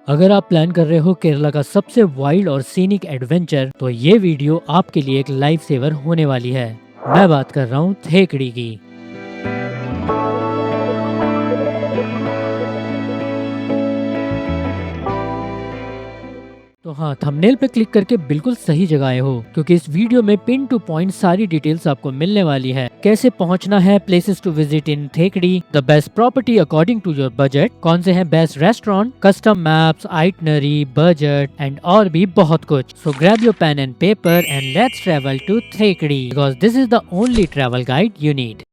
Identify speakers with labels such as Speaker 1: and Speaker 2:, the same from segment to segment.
Speaker 1: अगर आप प्लान कर रहे हो केरला का सबसे वाइल्ड और सीनिक एडवेंचर, तो ये वीडियो आपके लिए एक लाइफ सेवर होने वाली है। मैं बात कर रहा हूँ थेकड़ी की। तो हाँ, थंबनेल पे क्लिक करके बिल्कुल सही जगह आए हो, क्योंकि इस वीडियो में पिन टू पॉइंट सारी डिटेल्स आपको मिलने वाली है। कैसे पहुंचना है, places to visit in Thekkady, the best property according to your budget, कौन से हैं best restaurant, custom maps, itinerary, budget and और भी बहुत कुछ। So grab your pen and paper and let's travel to Thekkady, because this is the only travel guide you need.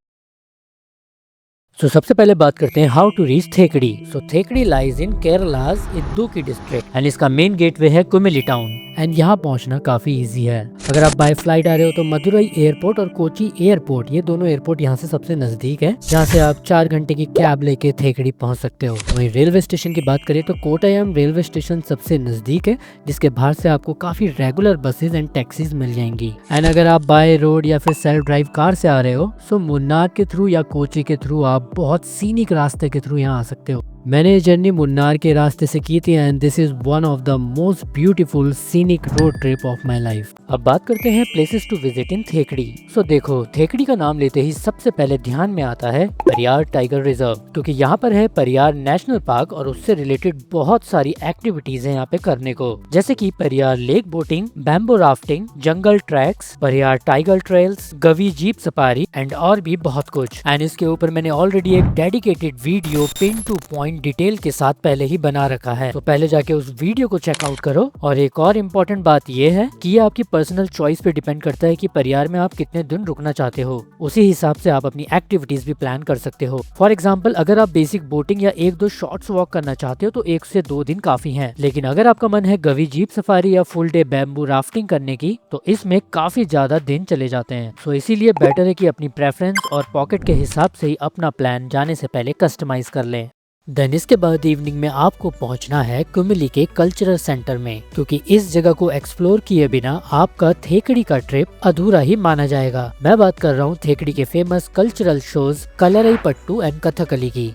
Speaker 1: सबसे पहले बात करते हैं how to reach थेकड़ी। Thekkady lies in Kerala's Idukki district and इसका मेन गेटवे है कुमिली टाउन एंड यहाँ पहुँचना काफी इजी है। अगर आप बाय फ्लाइट आ रहे हो तो मदुरई एयरपोर्ट और कोची एयरपोर्ट, ये दोनों एयरपोर्ट यहाँ से सबसे नजदीक है, जहाँ से आप 4 घंटे की कैब लेके थेकड़ी पहुँच सकते हो। वहीं रेलवे स्टेशन की बात करें तो कोटायम रेलवे स्टेशन सबसे नजदीक है, जिसके बाहर से आपको काफी रेगुलर बसेज एंड टैक्सीज मिल जाएंगी। एंड अगर आप बाय रोड या फिर सेल्फ ड्राइव कार से आ रहे हो तो मुन्नार के थ्रू या कोची के थ्रू आप बहुत सीनिक रास्ते के थ्रू यहाँ आ सकते हो। मैंने ये जर्नी मुन्नार के रास्ते से की थी and this is one of the most beautiful scenic road trip of my life. अब बात करते हैं प्लेसेस टू विजिट इन थेकड़ी। देखो, थेकड़ी का नाम लेते ही सबसे पहले ध्यान में आता है परियार टाइगर रिजर्व, क्योंकि यहाँ पर है परियार नेशनल पार्क और उससे रिलेटेड बहुत सारी एक्टिविटीज है यहाँ पे करने को, जैसे कि Pariyar lake boating, bamboo rafting, jungle tracks, Pariyar tiger trails, Gavi jeep safari and और भी बहुत कुछ। एंड इसके ऊपर मैंने ऑलरेडी एक dedicated video pin to point detail के साथ पहले ही बना रखा है, तो पहले जाके उस वीडियो को चेकआउट करो। और एक और इम्पोर्टेंट बात ये है कि ये आपकी पर्सनल चॉइस पे डिपेंड करता है कि परियार में आप कितने दिन रुकना चाहते हो, उसी हिसाब से आप अपनी एक्टिविटीज भी प्लान कर सकते हो। फॉर एग्जाम्पल, अगर आप बेसिक बोटिंग या 1-2 शॉर्ट्स वॉक करना चाहते हो तो 1 से 2 दिन काफी है। लेकिन अगर आपका मन है गवी जीप सफारी या फुल डे बैम्बू राफ्टिंग करने की, तो इसमें काफी ज्यादा दिन चले जाते हैं। इसीलिए बेटर है कि अपनी प्रेफरेंस और पॉकेट के हिसाब से ही अपना प्लान जाने से पहले कस्टमाइज कर लें। देन इसके बाद इवनिंग में आपको पहुंचना है कुमिली के कल्चरल सेंटर में, क्योंकि इस जगह को एक्सप्लोर किए बिना आपका थेकड़ी का ट्रिप अधूरा ही माना जाएगा। मैं बात कर रहा हूँ थेकड़ी के famous cultural shows Kalaripayattu and Kathakali की।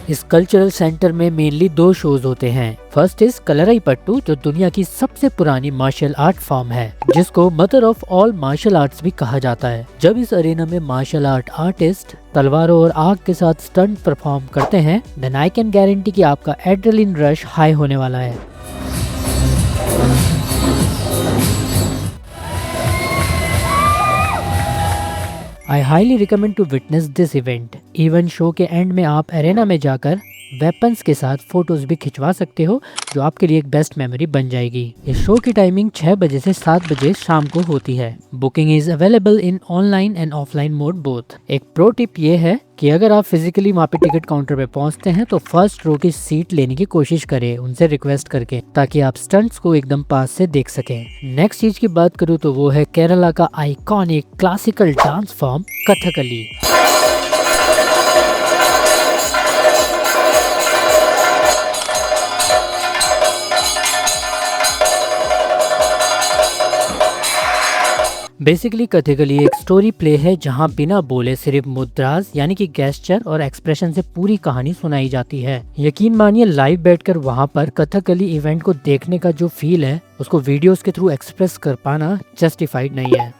Speaker 1: इस कल्चरल सेंटर में मेनली 2 शोज होते हैं। फर्स्ट इज कलरईपट्टू, जो दुनिया की सबसे पुरानी मार्शल आर्ट फॉर्म है, जिसको mother of all martial arts भी कहा जाता है। जब इस अरेना में मार्शल आर्ट आर्टिस्ट तलवारों और आग के साथ स्टंट परफॉर्म करते हैं, देन आई कैन गारंटी कि आपका एड्रेनलिन रश हाई होने वाला है। I highly recommend to witness this event। Even show के एंड में आप अरेना में जाकर वेपन्स के साथ फोटोज भी खिंचवा सकते हो, जो आपके लिए एक बेस्ट मेमोरी बन जाएगी। इस शो की टाइमिंग 6 बजे से 7 बजे शाम को होती है। Booking is available in online and offline mode both. एक प्रो टिप ये है कि अगर आप फिजिकली वहाँ पे टिकट काउंटर पे पहुँचते हैं तो फर्स्ट रो की सीट लेने की कोशिश करें उनसे रिक्वेस्ट करके, ताकि आप स्टंट्स को एकदम पास से देख सकें। नेक्स्ट चीज की बात करूँ तो वो है केरला का iconic classical dance form Kathakali. Basically Kathakali एक स्टोरी प्ले है, जहाँ बिना बोले सिर्फ मुद्रास यानी कि गेस्चर और एक्सप्रेशन से पूरी कहानी सुनाई जाती है। यकीन मानिए, लाइव बैठकर वहाँ पर कथकली इवेंट को देखने का जो फील है, उसको वीडियोस के थ्रू एक्सप्रेस कर पाना जस्टिफाइड नहीं है।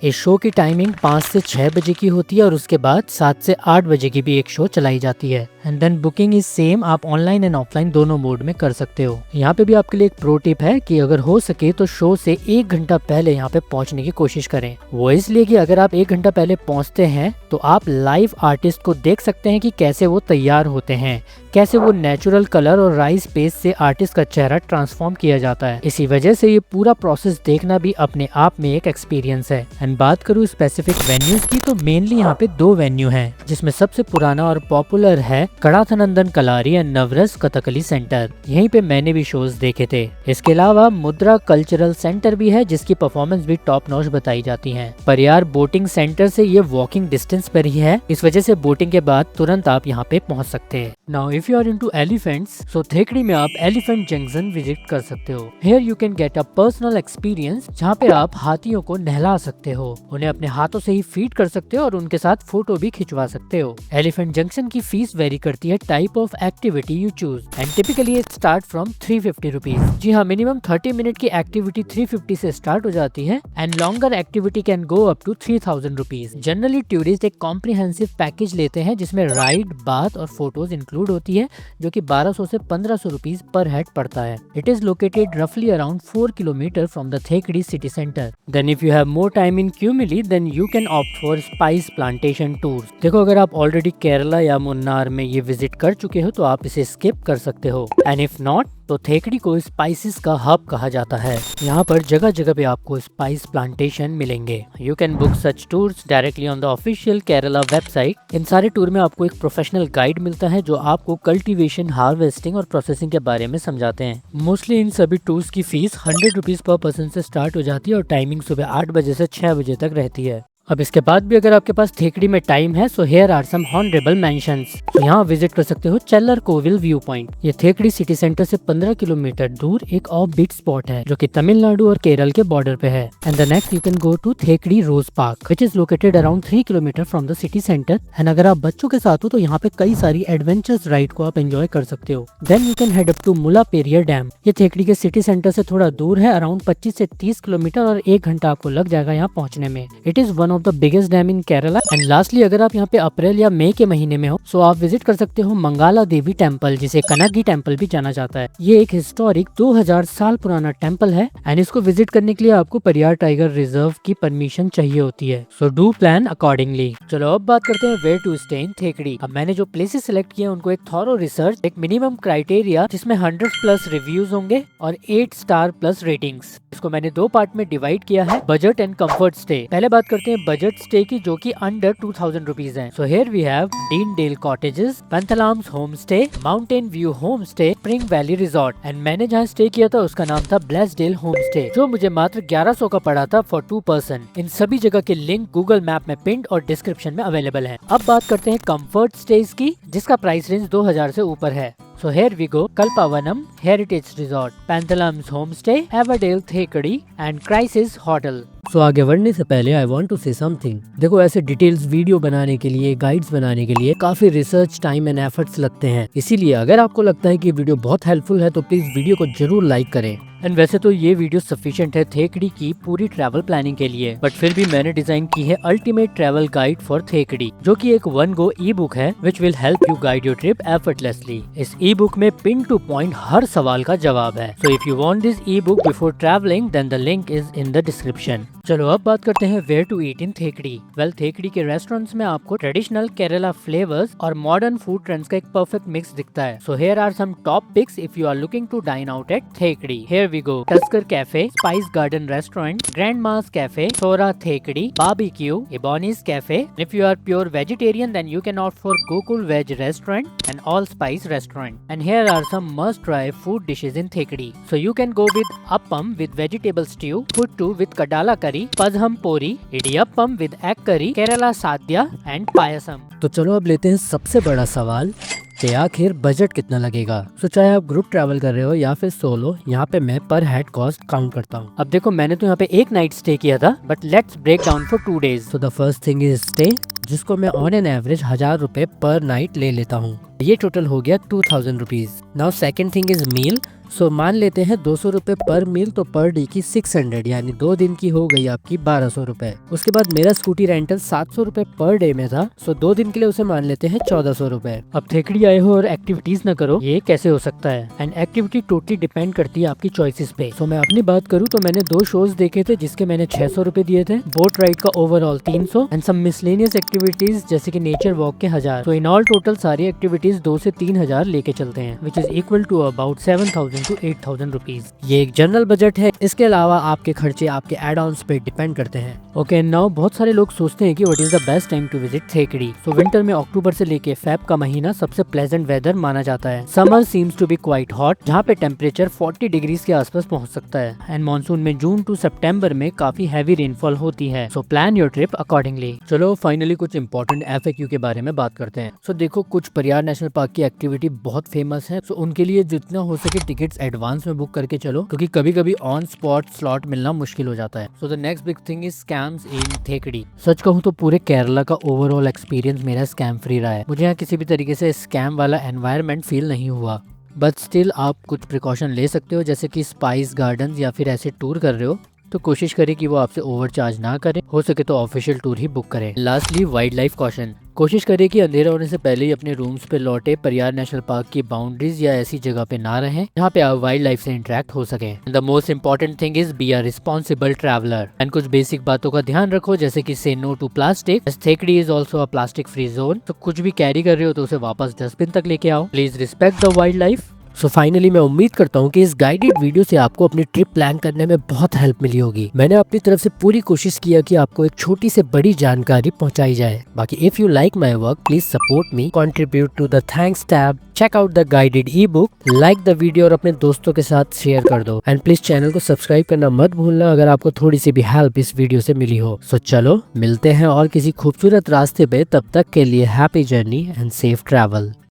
Speaker 1: इस शो की टाइमिंग 5 से 6 बजे की होती है और उसके बाद 7 से 8 बजे की भी एक शो चलाई जाती है। And then booking is same, आप ऑनलाइन एंड ऑफलाइन दोनों मोड में कर सकते हो। यहाँ पे भी आपके लिए एक प्रो टिप है कि अगर हो सके तो शो से 1 घंटा पहले यहाँ पे पहुँचने की कोशिश करें। वो इसलिए कि अगर आप 1 घंटा पहले पहुँचते हैं तो आप लाइव आर्टिस्ट को देख सकते हैं कि कैसे वो तैयार होते हैं, कैसे वो नेचुरल कलर और राइस पेस्ट से आर्टिस्ट का चेहरा ट्रांसफॉर्म किया जाता है। इसी वजह से ये पूरा प्रोसेस देखना भी अपने आप में एक एक्सपीरियंस है। एंड बात करूँ स्पेसिफिक वेन्यूज की, तो मेनली यहाँ पे 2 वेन्यू हैं, जिसमें सबसे पुराना और पॉपुलर है कड़ाथनंदन कलारी एंड नवरस कथकली सेंटर। यहीं पे मैंने भी शोज देखे थे। इसके अलावा मुद्रा कल्चरल सेंटर भी है, जिसकी परफॉर्मेंस भी टॉप नॉच बताई जाती है। परियार बोटिंग सेंटर से ये वॉकिंग डिस्टेंस पर ही है, इस वजह से बोटिंग के बाद तुरंत आप यहाँ पे पहुँच सकते हैं। Now if you are into elephants, so Thekkady में आप एलिफेंट जंक्शन विजिट कर सकते हो। Here you can get a personal experience, जहाँ पे आप हाथियों को नहला सकते हो, उन्हें अपने हाथों से ही फीड कर सकते हो और उनके साथ फोटो भी खिंचवा सकते हो। एलिफेंट जंक्शन की फीस वेरी करती है type of activity you choose, and typically it start from 350 rupees. जी हाँ, मिनिमम 30 मिनट की एक्टिविटी 350 से स्टार्ट हो जाती है, and longer activity can go up to 3000 rupees. Generally tourist एक कॉम्प्रिहेंसिव पैकेज लेते हैं जिसमें राइड, बाथ और फोटोज इंक्लूड होती है, जो कि 1200 से 1500 रुपीज पर हेड पड़ता है। इट इज लोकेटेड रफली around 4 kilometre from the Thekkady city centre. Then if you have more time in Kumily, then you can opt for spice plantation tour. देखो, अगर आप ऑलरेडी केरला या मुन्नार में ये विजिट कर चुके हो तो आप इसे स्किप कर सकते हो, एंड इफ नॉट तो थेकड़ी को स्पाइसेस का हब कहा जाता है। यहाँ पर जगह जगह पे आपको स्पाइस प्लांटेशन मिलेंगे। You can book such tours directly on the official Kerala website. इन सारे टूर में आपको एक प्रोफेशनल गाइड मिलता है जो आपको कल्टीवेशन, हार्वेस्टिंग और प्रोसेसिंग के बारे में समझाते हैं। मोस्टली इन सभी टूर्स की फीस 100 रुपीज पर पर्सन से स्टार्ट हो जाती है और टाइमिंग सुबह 8 बजे से 6 बजे तक रहती है। अब इसके बाद भी अगर आपके पास थेकड़ी में टाइम है, so here are some honourable mentions. तो यहाँ विजिट कर सकते हो चेल्लर कोविल व्यू पॉइंट। ये थेकड़ी सिटी सेंटर से 15 किलोमीटर दूर एक ऑफ बीट स्पॉट है जो कि तमिलनाडु और केरल के बॉर्डर पे है। And the next you can go to Thekkady Rose Park which is located around 3 kilometre from the city centre. And अगर आप बच्चों के साथ हो तो यहाँ पे कई सारी एडवेंचर्स राइड को आप एंजॉय कर सकते हो। Then you can head up to Mullaperiyar dam. ये थेकड़ी के सिटी सेंटर से थोड़ा दूर है, अराउंड 25 से 30 किलोमीटर, और 1 घंटा आपको लग जाएगा यहाँ पहुँचने में। It is one of the biggest dam in Kerala. And lastly, अगर आप यहाँ पे अप्रैल या मई के महीने में हो सो आप विजिट कर सकते हो मंगाला देवी टेम्पल, जिसे कनगी टेम्पल भी जाना जाता है। ये एक हिस्टोरिक 2000 साल पुराना टेम्पल है, एंड इसको विजिट करने के लिए आपको परियार टाइगर रिजर्व की परमिशन चाहिए होती है। So do plan accordingly. चलो अब बात करते हैं वेयर टू स्टे इन थेकड़ी। अब मैंने जो प्लेसेस सिलेक्ट किए उनको एक थॉरो रिसर्च, एक मिनिमम क्राइटेरिया जिसमें 100+ रिव्यूज होंगे और 8 स्टार प्लस रेटिंग्स। इसको मैंने 2 पार्ट में डिवाइड किया है, बजट एंड कंफर्ट स्टे। पहले बात करते हैं बजट स्टे की, जो कि अंडर 2000 रुपीज है। So here we have Deendale Cottages, Panthalam's Home Stay, Mountain View Home Stay, Spring Valley Resort. And मैंने जहाँ स्टे किया था उसका नाम था ब्लेसडेल होम स्टे, जो मुझे मात्र 1100 का पड़ा था फॉर 2 पर्सन। इन सभी जगह के लिंक गूगल मैप में पिंड और डिस्क्रिप्शन में अवेलेबल है। अब बात करते हैं कंफर्ट स्टेज की, जिसका प्राइस रेंज 2000 से ऊपर है। So here we go, Kalpavanam Heritage Resort, Panthalams Homestay, Everdale Thekadi and Crisis Hotel। So आगे बढ़ने से पहले I want to say something। देखो, ऐसे डिटेल्स वीडियो बनाने के लिए, गाइड्स बनाने के लिए काफी रिसर्च, टाइम एंड एफर्ट्स लगते हैं। इसीलिए अगर आपको लगता है कि वीडियो बहुत हेल्पफुल है तो प्लीज वीडियो को जरूर लाइक करें। एंड वैसे तो ये वीडियो सफिशिएंट है थेकड़ी की पूरी ट्रैवल प्लानिंग के लिए, बट फिर भी मैंने डिजाइन की है ultimate travel guide for Thekkady, जो कि एक 1 गो ई बुक है which will help you guide your trip effortlessly. इस ई बुक में पिन टू पॉइंट हर सवाल का जवाब है। So if you want this ebook before travelling, then the link is in the description. चलो अब बात करते हैं where to eat in Thekkady. Well, Thekkady के रेस्टोरेंट्स में आपको ट्रेडिशनल केरला फ्लेवर्स और मॉडर्न फूड ट्रेंड्स का एक परफेक्ट मिक्स दिखता है। So here are some top picks if you are looking to dine out at Thekkady. Here we go, Tusker Cafe, Spice Garden Restaurant, Grandma's Cafe, Sora Thekkady, Barbeque, Ebony's Cafe. If you are pure vegetarian, then you can opt for Gokul Veg Restaurant and All Spice Restaurant. And here are some must-try food dishes in Thekadi. So you can go with appam with vegetable stew, puttu with kadala curry, padham pori, idiyappam with egg curry, Kerala sadhya and payasam. तो चलो अब लेते हैं सबसे बड़ा सवाल कि आखिर बजट कितना लगेगा। तो चाहे आप ग्रुप ट्रैवल कर रहे हो या फिर सोलो, यहाँ पे मैं पर हेड कॉस्ट काउंट करता हूँ। अब देखो, मैंने तो यहाँ पे एक नाइट स्टे किया था, but let's break down for 2 days. तो the first thing is stay, जिसको मैं ऑन एन एवरेज 1000 रुपए पर नाइट ले लेता हूँ। ये टोटल हो गया 2000 rupees. Now second thing is meal. So मान लेते हैं 200 रुपए पर मील, तो पर डे की 600, यानी 2 दिन की हो गई आपकी 1200 रुपए। उसके बाद मेरा स्कूटी रेंटल 700 रुपए पर डे में था, सो 2 दिन के लिए उसे मान लेते हैं 1400 रुपए। अब थेकड़ी आए हो और एक्टिविटीज न करो, ये कैसे हो सकता है? एंड एक्टिविटी टोटली डिपेंड करती है आपकी चॉइसेस पे। सो मैं अपनी बात करूँ तो मैंने 2 शोज देखे थे जिसके मैंने 600 रुपए दिए थे, बोट राइड का overall 300 and some miscellaneous activities जैसे कि नेचर वॉक के 1000। तो इन ऑल टोटल सारी एक्टिविटीज 2 से 3000 लेके चलते हैं, which is equal to about 7000 1000 to 8000 rupees. ये एक जनरल बजट है, इसके अलावा आपके खर्चे आपके एड ऑन्स पे डिपेंड करते हैं। ओके नाउ बहुत सारे लोग सोचते हैं कि what is the best time to visit Thekkady. So winter में अक्टूबर से लेके फेब का महीना सबसे प्लेजेंट वेदर माना जाता है। Summer seems to be quite hot, जहाँ पे टेम्परेचर 40 डिग्रीज के आसपास पहुंच सकता है। एंड मानसून में जून टू सितंबर में काफी हैवी रेनफॉल होती है। So plan your trip accordingly. चलो फाइनली कुछ इंपॉर्टेंट FAQ के बारे में बात करते हैं। सो देखो, कुछ परियार नेशनल पार्क की एक्टिविटी बहुत फेमस है। सो उनके लिए जितना हो सके टिकट्स एडवांस में बुक करके चलो, क्योंकि कभी कभी ऑन स्पॉट स्लॉट मिलना मुश्किल हो जाता है। So the next big thing is scams in Thekkady. सच कहूँ तो पूरे केरला का ओवरऑल एक्सपीरियंस मेरा स्कैम फ्री रहा है। मुझे यहाँ किसी भी तरीके से स्कैम वाला एनवायरनमेंट फील नहीं हुआ। बट स्टिल आप कुछ प्रिकॉशन ले सकते हो, जैसे कि स्पाइस गार्डन या फिर ऐसे टूर कर रहे हो तो कोशिश करें कि वो आपसे ओवरचार्ज ना करें, हो सके तो ऑफिशियल टूर ही बुक करें। लास्टली वाइल्ड लाइफ कॉशन, कोशिश करें कि अंधेरा होने से पहले ही अपने रूम्स पे लौटे। परियार नेशनल पार्क की बाउंड्रीज या ऐसी जगह पे ना रहें जहाँ पे आप वाइल्ड लाइफ से इंटरेक्ट हो सके। The most important thing is be a responsible traveller and कुछ बेसिक बातों का ध्यान रखो, जैसे कि say no to plastic. Thekkady is also a plastic free zone, तो कुछ भी कैरी कर रहे हो तो उसे वापस डस्टबिन तक लेके आओ। Please respect the wild life. So finally मैं उम्मीद करता हूँ कि इस गाइडेड वीडियो से आपको अपनी ट्रिप प्लान करने में बहुत हेल्प मिली होगी। मैंने अपनी तरफ से पूरी कोशिश किया कि आपको एक छोटी से बड़ी जानकारी पहुंचाई जाए। बाकी if you like my work please support me, contribute to the thanks tab, check out the guided e book, like the video और अपने दोस्तों के साथ शेयर कर दो। एंड प्लीज चैनल को सब्सक्राइब करना मत भूलना अगर आपको थोड़ी सी भी हेल्प इस वीडियो से मिली हो। सो चलो मिलते हैं और किसी खूबसूरत रास्ते पे, तब तक के लिए happy journey and safe travel.